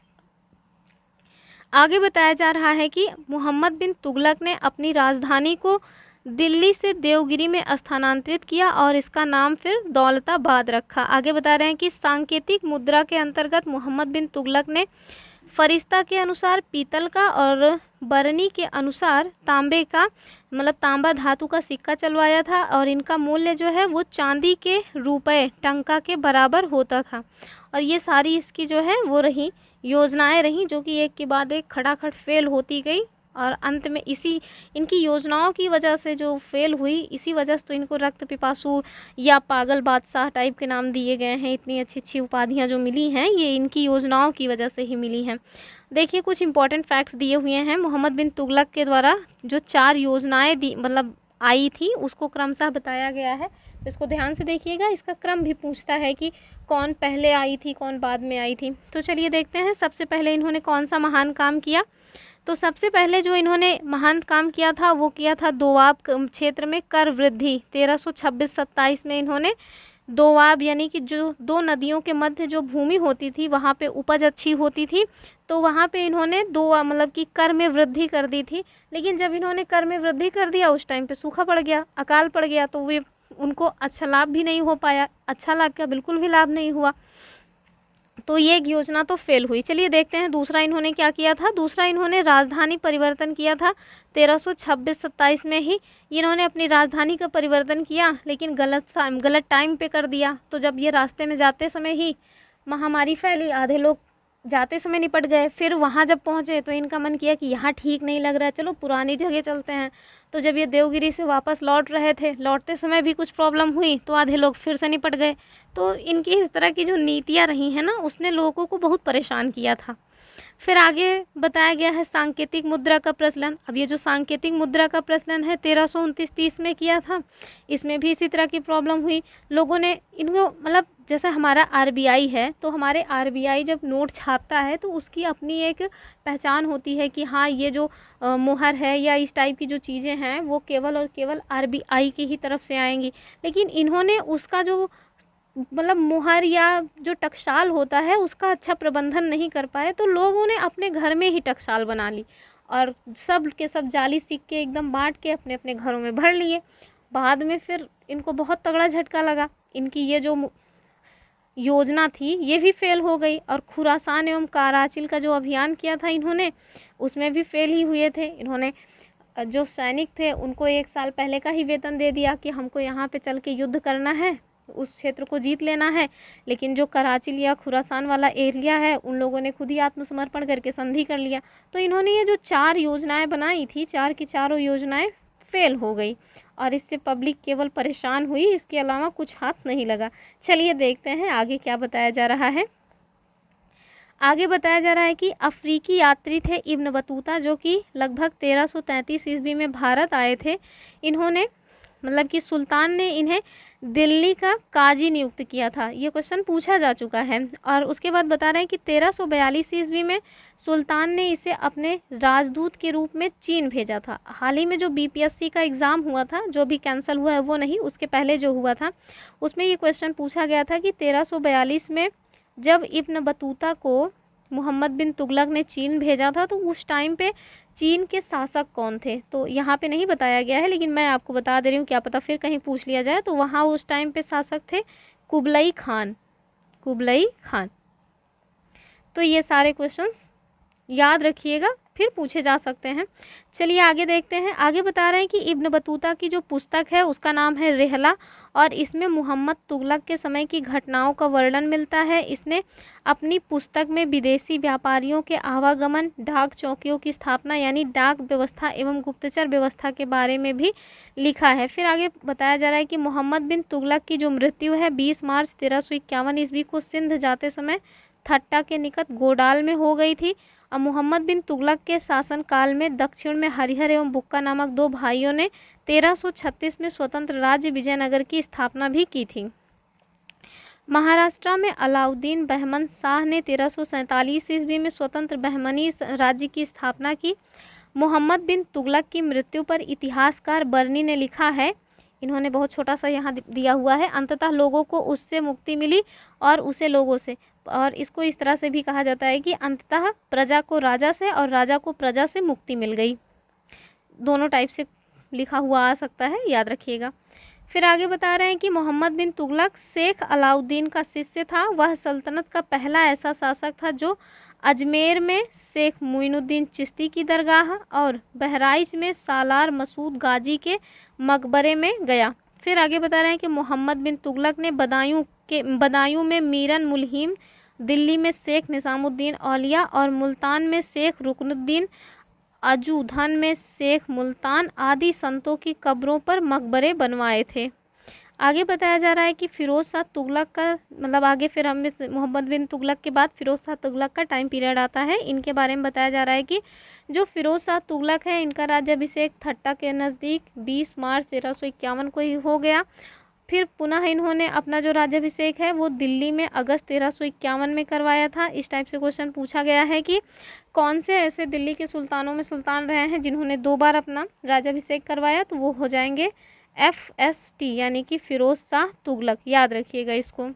आगे बताया जा रहा है कि मोहम्मद बिन तुगलक ने अपनी राजधानी को दिल्ली से देवगिरी में स्थानांतरित किया और इसका नाम फिर दौलताबाद रखा। आगे बता रहे हैं कि सांकेतिक मुद्रा के अंतर्गत मोहम्मद बिन तुगलक ने फरिश्ता के अनुसार पीतल का और बरनी के अनुसार तांबे का मतलब तांबा धातु का सिक्का चलवाया था और इनका मूल्य जो है वो चांदी के रुपए टंका के बराबर होता था। और ये सारी इसकी जो है वो रही योजनाएं रहीं जो कि एक के बाद एक खड़ाखड़ फेल होती गई और अंत में इसी इनकी योजनाओं की वजह से जो फेल हुई, इसी वजह से तो इनको रक्त पिपासु या पागल बादशाह टाइप के नाम दिए गए हैं। इतनी अच्छी अच्छी उपाधियां जो मिली हैं ये इनकी योजनाओं की वजह से ही मिली हैं। देखिए कुछ इंपॉर्टेंट फैक्ट्स दिए हुए हैं। मोहम्मद बिन तुगलक के द्वारा जो 4 योजनाएं दी मतलब आई थी उसको क्रमशः बताया गया है, तो इसको ध्यान से देखिएगा। इसका क्रम भी पूछता है कि कौन पहले आई थी कौन बाद में आई थी। तो चलिए देखते हैं सबसे पहले इन्होंने कौन सा महान काम किया। तो सबसे पहले जो इन्होंने महान काम किया था वो किया था दोआब क्षेत्र में कर वृद्धि। 1326-27 में इन्होंने दोआब यानी कि जो 2 नदियों के मध्य जो भूमि होती थी वहाँ पे उपज अच्छी होती थी, तो वहाँ पे इन्होंने मतलब कि कर में वृद्धि कर दी थी। लेकिन जब इन्होंने कर में वृद्धि कर दिया उस टाइम पे सूखा पड़ गया, अकाल पड़ गया, तो वे उनको अच्छा लाभ भी नहीं हो पाया। अच्छा लाभ क्या, बिल्कुल भी लाभ नहीं हुआ, तो ये एक योजना तो फेल हुई। चलिए देखते हैं दूसरा इन्होंने क्या किया था। दूसरा इन्होंने राजधानी परिवर्तन किया था 1326-27 में ही इन्होंने अपनी राजधानी का परिवर्तन किया, लेकिन गलत टाइम पे कर दिया। तो जब ये रास्ते में जाते समय ही महामारी फैली, आधे लोग जाते समय निपट गए। फिर वहाँ जब पहुँचे तो इनका मन किया कि यहाँ ठीक नहीं लग रहा है, चलो पुरानी जगह चलते हैं। तो जब ये देवगिरी से वापस लौट रहे थे, लौटते समय भी कुछ प्रॉब्लम हुई तो आधे लोग फिर से निपट गए। तो इनकी इस तरह की जो नीतियाँ रही हैं ना उसने लोगों को बहुत परेशान किया था। फिर आगे बताया गया है सांकेतिक मुद्रा का प्रचलन। अब ये जो सांकेतिक मुद्रा का प्रचलन है 1329-30 में किया था, इसमें भी इसी तरह की प्रॉब्लम हुई। लोगों ने इनको मतलब जैसे हमारा आरबीआई है, तो हमारे आरबीआई जब नोट छापता है तो उसकी अपनी एक पहचान होती है कि हाँ ये जो मोहर है या इस टाइप की जो चीज़ें हैं वो केवल और केवल आरबीआई की ही तरफ से आएंगी। लेकिन इन्होंने उसका जो मतलब मुहर या जो टकसाल होता है उसका अच्छा प्रबंधन नहीं कर पाए, तो लोगों ने अपने घर में ही टकसाल बना ली और सब के सब जाली सिक्के एकदम बांट के अपने अपने घरों में भर लिए। बाद में फिर इनको बहुत तगड़ा झटका लगा, इनकी ये जो योजना थी ये भी फेल हो गई, और खुरासान एवं कराचिल का जो अभियान किया था इन्होंने, उसमें भी फेल ही हुए थे। इन्होंने जो सैनिक थे उनको 1 साल पहले का ही वेतन दे दिया कि हमको यहाँ पे चल के युद्ध करना है, उस क्षेत्र को जीत लेना है, लेकिन जो कराचिल या खुरासान वाला एरिया है उन लोगों ने खुद ही आत्मसमर्पण करके संधि कर लिया। तो इन्होंने ये जो 4 योजनाएं बनाई थी, 4 की चारों योजनाएं फेल हो गई और इससे पब्लिक केवल परेशान हुई, इसके अलावा कुछ हाथ नहीं लगा। चलिए देखते हैं आगे क्या बताया जा रहा है। आगे बताया जा रहा है कि अफ्रीकी यात्री थे इब्न बतूता, जो कि लगभग 1333 ईस्वी में भारत आए थे। इन्होंने मतलब कि सुल्तान ने इन्हें दिल्ली का काजी नियुक्त किया था, ये क्वेश्चन पूछा जा चुका है। और उसके बाद बता रहे हैं कि 1342 ईस्वी में सुल्तान ने इसे अपने राजदूत के रूप में चीन भेजा था। हाल ही में जो बीपीएससी का एग्ज़ाम हुआ था, जो भी कैंसिल हुआ है वो नहीं, उसके पहले जो हुआ था उसमें ये क्वेश्चन पूछा गया था कि 1342 में जब इब्न बतूता को मोहम्मद बिन तुगलक ने चीन भेजा था तो उस टाइम पे चीन के शासक कौन थे। तो यहाँ पे नहीं बताया गया है, लेकिन मैं आपको बता दे रही हूँ, क्या पता फिर कहीं पूछ लिया जाए। तो वहाँ उस टाइम पे शासक थे कुबलई खान, कुबलई खान। तो ये सारे क्वेश्चंस याद रखिएगा, फिर पूछे जा सकते हैं। चलिए आगे देखते हैं। आगे बता रहे हैं कि इब्न बतूता की जो पुस्तक है उसका नाम है रिहला, और इसमें मोहम्मद तुगलक के समय की घटनाओं का वर्णन मिलता है। इसने अपनी पुस्तक में विदेशी व्यापारियों के आवागमन, डाक चौकियों की स्थापना यानी डाक व्यवस्था एवं गुप्तचर व्यवस्था के बारे में भी लिखा है। फिर आगे बताया जा रहा है कि मोहम्मद बिन तुगलक की जो मृत्यु है 20 मार्च 1351 ईस्वी को सिंध जाते समय थट्टा के निकट गोडाल में हो गई थी। और मोहम्मद बिन तुगलक के शासनकाल में दक्षिण में हरिहर एवं बुक्का नामक 2 भाइयों ने 1336 में स्वतंत्र राज्य विजयनगर की स्थापना भी की थी। महाराष्ट्र में अलाउद्दीन बहमन शाह ने 1347 ईस्वी में स्वतंत्र बहमनी राज्य की स्थापना की। मोहम्मद बिन तुगलक की मृत्यु पर इतिहासकार बर्नी ने लिखा है, इन्होंने बहुत छोटा सा यहाँ दिया हुआ है, अंततः लोगों को उससे मुक्ति मिली और उसे लोगों से, और इसको इस तरह से भी कहा जाता है कि अंततः प्रजा को राजा से और राजा को प्रजा से मुक्ति मिल गई। दोनों टाइप से लिखा हुआ आ सकता है, याद रखिएगा। फिर आगे बता रहे हैं कि मोहम्मद बिन तुगलक शेख अलाउद्दीन का शिष्य था। वह सल्तनत का पहला ऐसा शासक था जो अजमेर में शेख मुइनुद्दीन चिश्ती की दरगाह और बहराइच में सालार मसूद गाजी के मकबरे में गया। फिर आगे बता रहे हैं कि मोहम्मद बिन तुगलक ने बदायूं में मीरन मुल्हिम, दिल्ली में शेख निज़ामुद्दीन औलिया और मुल्तान में शेख रुकनुद्दीन, अजूधन में शेख मुल्तान आदि संतों की कब्रों पर मकबरे बनवाए थे। आगे बताया जा रहा है कि फिरोज शाह तुगलक का मतलब आगे फिर हमें मोहम्मद बिन तुगलक के बाद फिरोज शाह तुगलक का टाइम पीरियड आता है। इनके बारे में बताया जा रहा है कि जो फिरोज शाह तुगलक है इनका राज्याभिषेक थट्टा के नज़दीक 20 मार्च 1351 को ही हो गया। फिर पुनः इन्होंने अपना जो राज्याभिषेक है वो दिल्ली में अगस्त 1351 में करवाया था। इस टाइप से क्वेश्चन पूछा गया है कि कौन से ऐसे दिल्ली के सुल्तानों में सुल्तान रहे हैं जिन्होंने 2 बार अपना राज्याभिषेक करवाया, तो वो हो जाएंगे FST यानी कि फिरोज शाह तुगलक, याद रखिएगा इसको।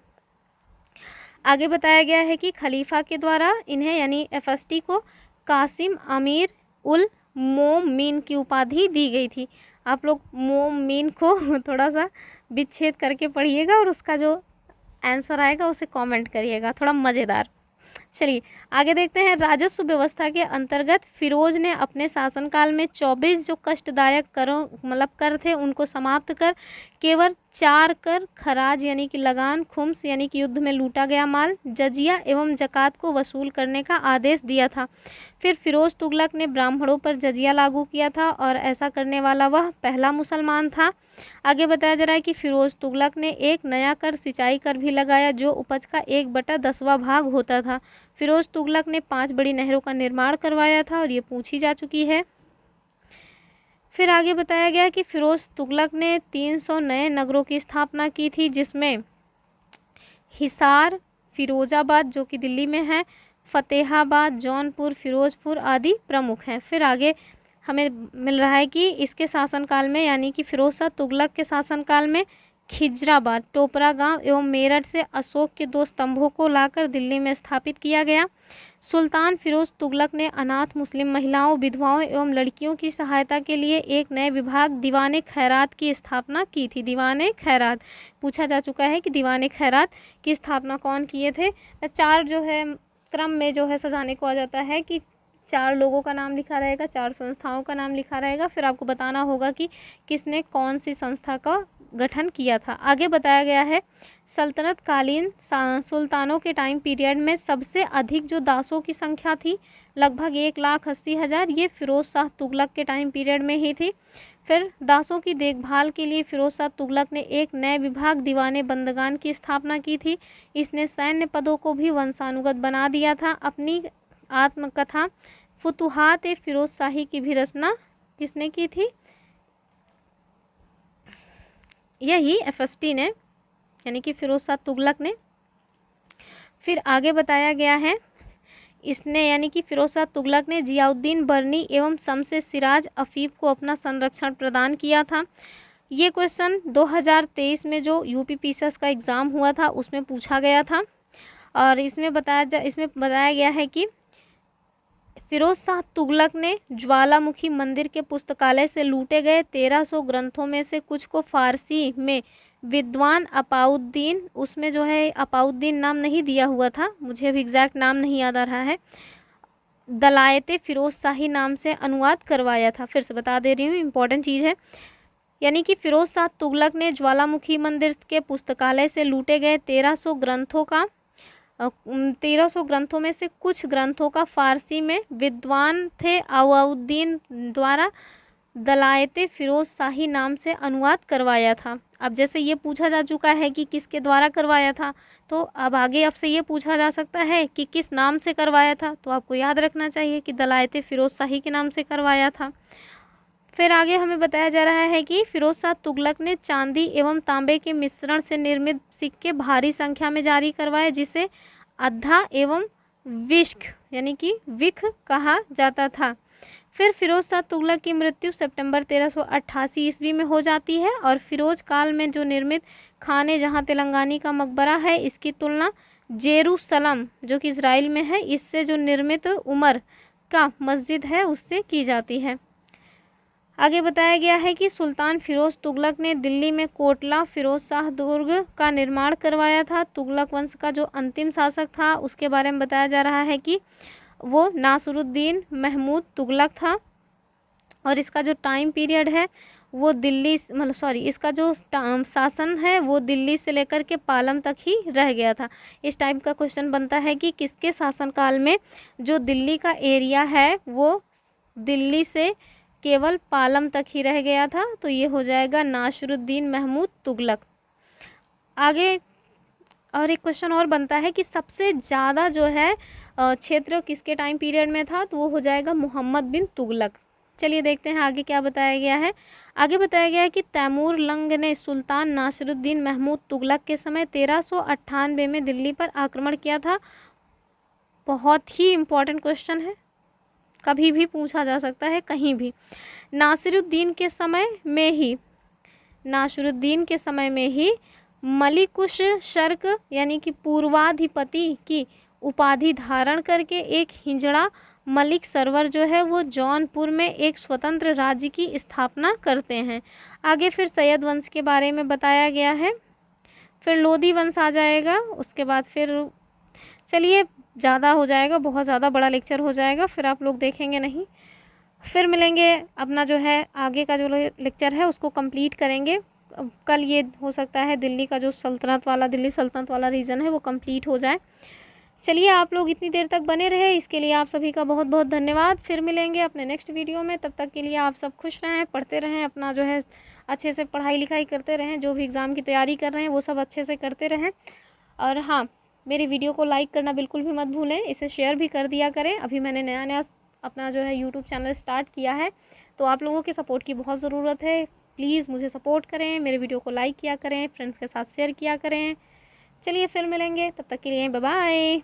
आगे बताया गया है कि खलीफा के द्वारा इन्हें यानी FST को कासिम अमीर उल मोमिन की उपाधि दी गई थी। आप लोग मोमिन को थोड़ा सा विच्छेद करके पढ़िएगा और उसका जो आंसर आएगा उसे कमेंट करिएगा, थोड़ा मज़ेदार। चलिए आगे देखते हैं। राजस्व व्यवस्था के अंतर्गत फिरोज ने अपने शासनकाल में 24 जो कष्टदायक करों मतलब कर थे उनको समाप्त कर केवल 4 कर खराज यानी कि लगान, खुम्स यानी कि युद्ध में लूटा गया माल, जजिया एवं जकात को वसूल करने का आदेश दिया था। फिर फिरोज तुगलक ने ब्राह्मणों पर जजिया लागू किया था और ऐसा करने वाला वह पहला मुसलमान था। आगे बताया जा रहा है कि फिरोज तुगलक ने एक नया कर सिंचाई कर भी लगाया जो उपज का 1/10वां भाग होता था। फिरोज तुगलक ने 5 बड़ी नहरों का निर्माण करवाया था और ये पूछी जा चुकी है। फिर आगे बताया गया कि फिरोज तुगलक ने 300 नए नगरों की स्थापना की थी, जिसमें हिसार, फिरोजाबाद जो कि दिल्ली में है, फतेहाबाद, जौनपुर, फिरोजपुर आदि प्रमुख हैं। फिर आगे हमें मिल रहा है कि इसके शासनकाल में यानी कि फिरोज शाह तुगलक के शासनकाल में खिजराबाद, टोपरा गांव एवं मेरठ से अशोक के 2 स्तंभों को लाकर दिल्ली में स्थापित किया गया। सुल्तान फिरोज तुगलक ने अनाथ मुस्लिम महिलाओं, विधवाओं एवं लड़कियों की सहायता के लिए एक नए विभाग दीवाने खैरात की स्थापना की थी। दीवाने खैरात पूछा जा चुका है कि दीवाने खैरात की स्थापना कौन किए थे। 4 जो है क्रम में जो है सजाने को आ जाता है कि 4 लोगों का नाम लिखा रहेगा, 4 संस्थाओं का नाम लिखा रहेगा, फिर आपको बताना होगा कि किसने कौन सी संस्था का गठन किया था। आगे बताया गया है सल्तनत कालीन सुल्तानों के टाइम पीरियड में सबसे अधिक जो दासों की संख्या थी लगभग 1,80,000, ये फिरोज शाह तुगलक के टाइम पीरियड में ही थी। फिर दासों की देखभाल के लिए फिरोज शाह तुगलक ने एक नए विभाग दीवाने बंदगान की स्थापना की थी। इसने सैन्य पदों को भी वंशानुगत बना दिया था। अपनी आत्मकथा फुतुहात ए फिरोज शाही की भी रचना किसने की थी? यही FST ने, यानी कि फिरोज शाह तुगलक ने। फिर आगे बताया गया है इसने यानी कि फिरोज शाह तुगलक ने जियाउद्दीन बर्नी एवं शमसे सिराज अफीफ को अपना संरक्षण प्रदान किया था। ये क्वेश्चन 2023 में जो UPPSS का एग्ज़ाम हुआ था उसमें पूछा गया था। और इसमें बताया गया है कि फिरोज शाह तुगलक ने ज्वालामुखी मंदिर के पुस्तकालय से लूटे गए 1300 ग्रंथों में से कुछ को फारसी में विद्वान अपाउद्दीन, उसमें जो है अपाउद्दीन नाम नहीं दिया हुआ था, मुझे अभी एग्जैक्ट नाम नहीं याद आ रहा है, दलायते फिरोज शाही नाम से अनुवाद करवाया था। फिर से बता दे रही हूँ, इम्पोर्टेंट चीज़ है। यानी कि फिरोज शाह तुगलक ने ज्वालामुखी मंदिर के पुस्तकालय से लूटे गए 1300 ग्रंथों में से कुछ ग्रंथों का फारसी में विद्वान थे अलाउद्दीन द्वारा दलायते फिरोज शाही नाम से अनुवाद करवाया था। अब जैसे ये पूछा जा चुका है कि किसके द्वारा करवाया था, तो अब आगे आपसे ये पूछा जा सकता है कि किस नाम से करवाया था, तो आपको याद रखना चाहिए कि दलायते फिरोज शाही के नाम से करवाया था। फिर आगे हमें बताया जा रहा है कि फिरोज शाह तुगलक ने चांदी एवं तांबे के मिश्रण से निर्मित सिक्के भारी संख्या में जारी करवाए, जिसे अद्धा एवं विश्क यानी कि विख कहा जाता था। फिर फिरोज शाह तुगलक की मृत्यु सितंबर 1388 ईस्वी में हो जाती है और फिरोज काल में जो निर्मित खाने जहां तेलंगानी का मकबरा है, इसकी तुलना जेरूसलम जो कि इजराइल में है, इससे जो निर्मित उमर का मस्जिद है उससे की जाती है। आगे बताया गया है कि सुल्तान फिरोज तुगलक ने दिल्ली में कोटला फिरोज शाह दुर्ग का निर्माण करवाया था। तुगलक वंश का जो अंतिम शासक था उसके बारे में बताया जा रहा है कि वो नासिरुद्दीन महमूद तुगलक था और इसका जो टाइम पीरियड है वो दिल्ली इसका जो शासन है वो दिल्ली से लेकर के पालम तक ही रह गया था। इस टाइप का क्वेश्चन बनता है कि किसके शासनकाल में जो दिल्ली का एरिया है वो दिल्ली से केवल पालम तक ही रह गया था, तो ये हो जाएगा नासिरुद्दीन महमूद तुगलक। आगे और एक क्वेश्चन और बनता है कि सबसे ज़्यादा जो है क्षेत्र किसके टाइम पीरियड में था, तो वो हो जाएगा मोहम्मद बिन तुगलक। चलिए देखते हैं आगे क्या बताया गया है। आगे बताया गया है कि तैमूर लंग ने सुल्तान नासिरुद्दीन महमूद तुगलक के समय 1398 में दिल्ली पर आक्रमण किया था। बहुत ही इम्पोर्टेंट क्वेश्चन है, कभी भी पूछा जा सकता है कहीं भी। नासिरुद्दीन के समय में ही मलिकुश शर्क यानी कि पूर्वाधिपति की उपाधि धारण करके एक हिजड़ा मलिक सरवर जो है वो जौनपुर में एक स्वतंत्र राज्य की स्थापना करते हैं। आगे फिर सैयद वंश के बारे में बताया गया है, फिर लोधी वंश आ जाएगा, उसके बाद फिर चलिए ज़्यादा हो जाएगा, बहुत ज़्यादा बड़ा लेक्चर हो जाएगा, फिर आप लोग देखेंगे नहीं। फिर मिलेंगे, अपना जो है आगे का जो लेक्चर है उसको कंप्लीट करेंगे। कल ये हो सकता है दिल्ली का जो दिल्ली सल्तनत वाला रीजन है वो कंप्लीट हो जाए। चलिए आप लोग इतनी देर तक बने रहे, इसके लिए आप सभी का बहुत बहुत धन्यवाद। फिर मिलेंगे अपने नेक्स्ट वीडियो में, तब तक के लिए आप सब खुश रहें, पढ़ते रहें, अपना जो है अच्छे से पढ़ाई लिखाई करते रहें, जो भी एग्ज़ाम की तैयारी कर रहे हैं वो सब अच्छे से करते रहें। और हाँ, मेरी वीडियो को लाइक करना बिल्कुल भी मत भूलें, इसे शेयर भी कर दिया करें। अभी मैंने नया अपना जो है यूट्यूब चैनल स्टार्ट किया है, तो आप लोगों के सपोर्ट की बहुत ज़रूरत है। प्लीज़ मुझे सपोर्ट करें, मेरे वीडियो को लाइक किया करें, फ्रेंड्स के साथ शेयर किया करें। चलिए फिर मिलेंगे, तब तक के लिए बाय बाय।